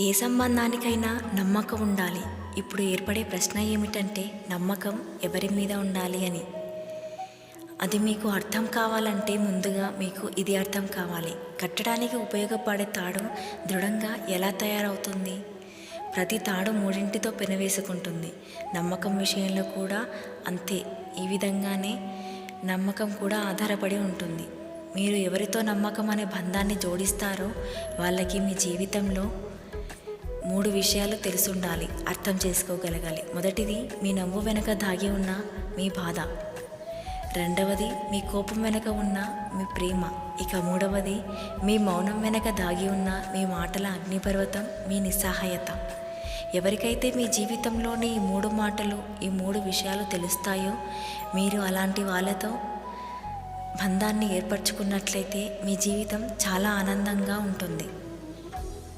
ఏ సంబంధానికైనా నమ్మకం ఉండాలి. ఇప్పుడు ఏర్పడే ప్రశ్న ఏమిటంటే నమ్మకం ఎవరి మీద ఉండాలి అని. అది మీకు అర్థం కావాలంటే ముందుగా మీకు ఇది అర్థం కావాలి. కట్టడానికి ఉపయోగపడే తాడు దృఢంగా ఎలా తయారవుతుంది? ప్రతి తాడు మూడింటితో పెనవేసుకుంటుంది. నమ్మకం విషయంలో కూడా అంతే. ఈ విధంగానే నమ్మకం కూడా ఆధారపడి ఉంటుంది. మీరు ఎవరితో నమ్మకం అనే బంధాన్ని జోడిస్తారో వాళ్ళకి మీ జీవితంలో 3 విషయాలు తెలుసుండాలి, అర్థం చేసుకోగలగాలి. మొదటిది, మీ నవ్వు వెనక దాగి ఉన్న మీ బాధ. రెండవది, మీ కోపం వెనక ఉన్న మీ ప్రేమ. ఇక మూడవది, మీ మౌనం వెనక దాగి ఉన్న మీ మాటల అగ్నిపర్వతం, మీ నిస్సహాయత. ఎవరికైతే మీ జీవితంలోని ఈ 3 మాటలు, ఈ 3 విషయాలు తెలుస్తాయో మీరు అలాంటి వాళ్ళతో బంధాన్ని ఏర్పరచుకున్నట్లయితే మీ జీవితం చాలా ఆనందంగా ఉంటుంది.